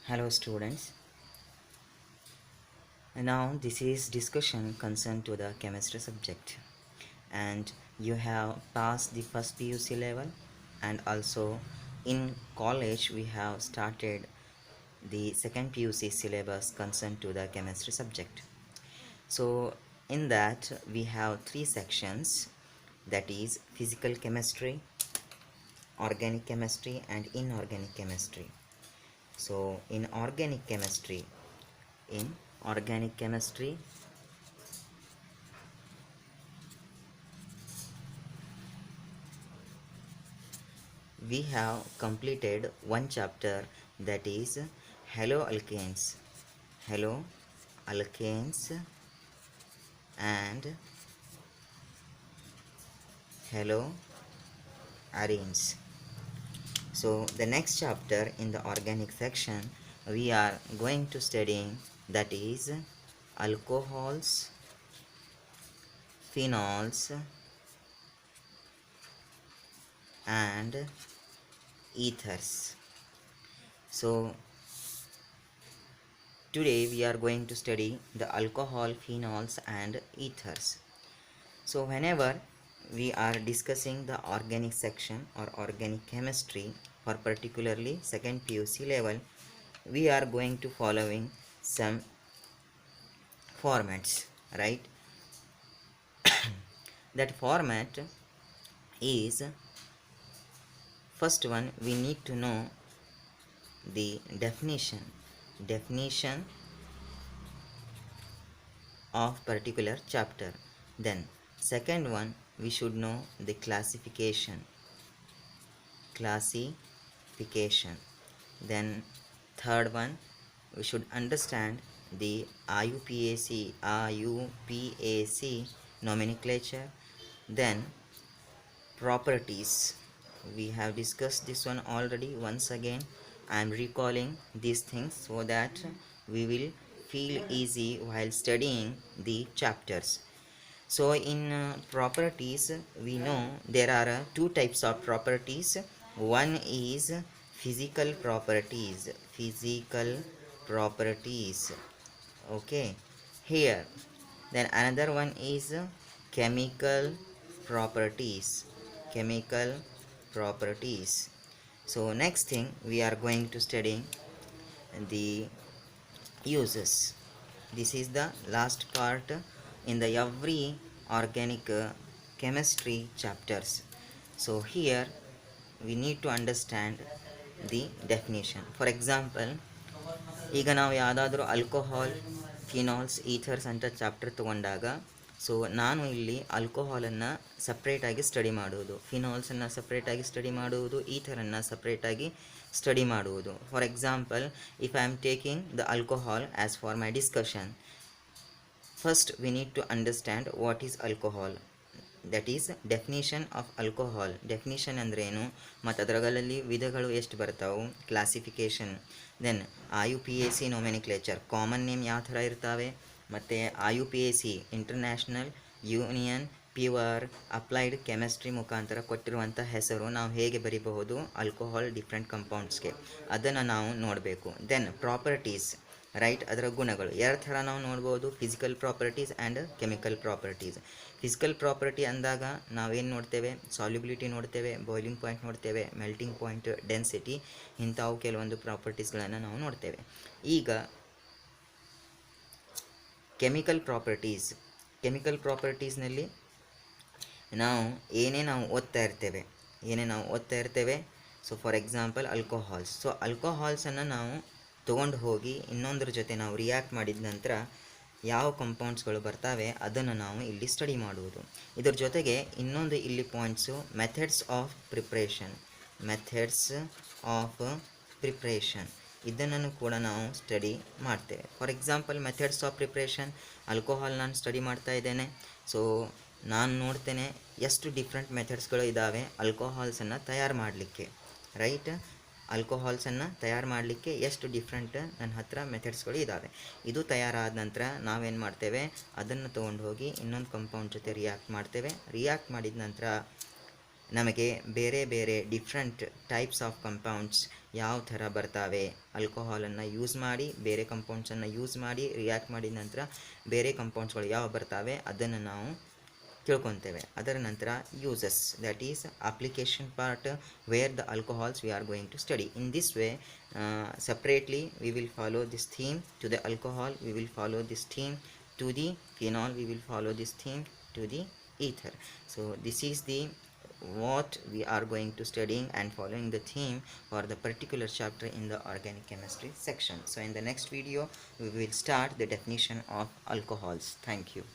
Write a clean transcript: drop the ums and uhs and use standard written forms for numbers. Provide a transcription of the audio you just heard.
Hello students. Now this is discussion concerned to the chemistry subject, and you have passed the first PUC level, and also in college we have started the second PUC syllabus concerned to the chemistry subject. So in that we have three sections, that is physical chemistry, organic chemistry and inorganic chemistry. So in organic chemistry we have completed one chapter, that is haloalkanes haloalkanes and haloarenes. So the next chapter in the organic section we are going to study, that is alcohols, phenols and ethers. So today we are going to study the alcohol, phenols and ethers. So whenever we are discussing the organic section or organic chemistry for particularly second PUC level, we are going to following some formats, right? That format is, first one we need to know the definition of particular chapter. Then second one we should know the classification. Then third one we should understand the IUPAC nomenclature. Then properties, we have discussed this one already. Once again I am recalling these things so that we will feel easy while studying the chapters. So in properties we know there are two types of properties. One is physical properties, okay, here. Then another one is chemical properties chemical properties. So next thing we are going to study the uses. This is the last part in the every organic chemistry chapters. So here we need to understand the definition. For example, ಈಗ ನಾವು ಯಾವುದಾದ್ರೂ alcohol, phenols, ethers ಅಂತ chapter ತೊಗೊಂಡಾಗ, so ನಾನು ಇಲ್ಲಿ ಆಲ್ಕೋಹಾಲನ್ನು ಸಪ್ರೇಟಾಗಿ study ಮಾಡುವುದು, ಫಿನಾಲ್ಸನ್ನು ಸಪ್ರೇಟಾಗಿ ಸ್ಟಡಿ ಮಾಡುವುದು, ಈಥರನ್ನು ಸಪ್ರೇಟಾಗಿ ಸ್ಟಡಿ ಮಾಡುವುದು. For example, if I am taking the alcohol as for my discussion, first we need to understand what is alcohol, that is definition of alcohol. Definition ಅಂದ್ರೇನು ಮತ್ತು ಅದರಲ್ಲಿ ವಿಧಗಳು ಎಷ್ಟು ಬರ್ತಾವೆ, classification. Then IUPAC nomenclature, common name ಯಾವ ಥರ ಇರ್ತಾವೆ, ಮತ್ತು IUPAC international union pure applied chemistry ಮುಖಾಂತರ ಕೊಟ್ಟಿರುವಂಥ ಹೆಸರು ನಾವು ಹೇಗೆ ಬರೀಬಹುದು ಆಲ್ಕೋಹಾಲ್ ಡಿಫ್ರೆಂಟ್ ಕಂಪೌಂಡ್ಸ್ಗೆ, ಅದನ್ನು ನಾವು ನೋಡಬೇಕು. ದೆನ್ ಪ್ರಾಪರ್ಟೀಸ್, ರೈಟ್, ಅದರ ಗುಣಗಳು ಎರಡು ಥರ ನಾವು ನೋಡ್ಬೋದು, physical properties and chemical properties. Physical property ಅಂದಾಗ ನಾವೇನು ನೋಡ್ತೇವೆ, ಸಾಲ್ಯುಬಿಲಿಟಿ ನೋಡ್ತೇವೆ, ಬಾಯ್ಲಿಂಗ್ ಪಾಯಿಂಟ್ ನೋಡ್ತೇವೆ, ಮೆಲ್ಟಿಂಗ್ ಪಾಯಿಂಟ್, ಡೆನ್ಸಿಟಿ, ಇಂಥವು ಕೆಲವೊಂದು ಪ್ರಾಪರ್ಟೀಸ್ಗಳನ್ನು ನಾವು ನೋಡ್ತೇವೆ. ಈಗ ಕೆಮಿಕಲ್ ಪ್ರಾಪರ್ಟೀಸ್ನಲ್ಲಿ ನಾವು ಏನೇ ನಾವು ಓದ್ತಾ ಇರ್ತೇವೆ. So for example alcohols. So ಆಲ್ಕೋಹಾಲ್ಸನ್ನು ನಾವು ತೊಗೊಂಡು ಹೋಗಿ ಇನ್ನೊಂದ್ರ ಜೊತೆ ನಾವು ರಿಯಾಕ್ಟ್ ಮಾಡಿದ ನಂತರ ಯಾವ ಕಂಪೌಂಡ್ಸ್ಗಳು ಬರ್ತಾವೆ ಅದನ್ನು ನಾವು ಇಲ್ಲಿ ಸ್ಟಡಿ ಮಾಡುವುದು. ಇದರ ಜೊತೆಗೆ ಇನ್ನೊಂದು ಇಲ್ಲಿ ಪಾಯಿಂಟ್ಸು, ಮೆಥಡ್ಸ್ ಆಫ್ ಪ್ರಿಪ್ರೇಷನ್, ಇದನ್ನು ಕೂಡ ನಾವು ಸ್ಟಡಿ ಮಾಡ್ತೇವೆ. For example methods of preparation, alcohol ನಾನು ಸ್ಟಡಿ ಮಾಡ್ತಾ ಇದ್ದೇನೆ. ಸೊ ನಾನು ನೋಡ್ತೇನೆ ಎಷ್ಟು ಡಿಫ್ರೆಂಟ್ ಮೆಥಡ್ಸ್ಗಳು ಇದ್ದಾವೆ ಆಲ್ಕೋಹಾಲ್ಸನ್ನು ತಯಾರು ಮಾಡಲಿಕ್ಕೆ, ರೈಟ್. ಆಲ್ಕೋಹಾಲ್ಸನ್ನು ತಯಾರು ಮಾಡಲಿಕ್ಕೆ ಎಷ್ಟು ಡಿಫ್ರೆಂಟ್ ನನ್ನ ಹತ್ರ ಮೆಥಡ್ಸ್ಗಳು ಇದ್ದಾವೆ. ಇದು ತಯಾರಾದ ನಂತರ ನಾವೇನು ಮಾಡ್ತೇವೆ, ಅದನ್ನು ತೊಗೊಂಡು ಹೋಗಿ ಇನ್ನೊಂದು ಕಂಪೌಂಡ್ ಜೊತೆ ರಿಯಾಕ್ಟ್ ಮಾಡ್ತೇವೆ. ರಿಯಾಕ್ಟ್ ಮಾಡಿದ ನಂತರ ನಮಗೆ ಬೇರೆ ಬೇರೆ ಡಿಫ್ರೆಂಟ್ ಟೈಪ್ಸ್ ಆಫ್ ಕಂಪೌಂಡ್ಸ್ ಯಾವ ಥರ ಬರ್ತಾವೆ, ಆಲ್ಕೋಹಾಲನ್ನು ಯೂಸ್ ಮಾಡಿ ಬೇರೆ ಕಂಪೌಂಡ್ಸನ್ನು ಯೂಸ್ ಮಾಡಿ ರಿಯಾಕ್ಟ್ ಮಾಡಿದ ನಂತರ ಬೇರೆ ಕಂಪೌಂಡ್ಸ್ಗಳು ಯಾವ ಬರ್ತಾವೆ ಅದನ್ನು ನಾವು ತಿಳ್ಕೊತೇವೆ. ಅದರ ನಂತರ uses, that is application part where the alcohols we are going to study. In this way separately we will follow this theme to the alcohol, we will follow this theme to the phenol, we will follow this theme to the ether. So this is the what we are going to studying and following the theme for the particular chapter in the organic chemistry section. So in the next video we will start the definition of alcohols. Thank you.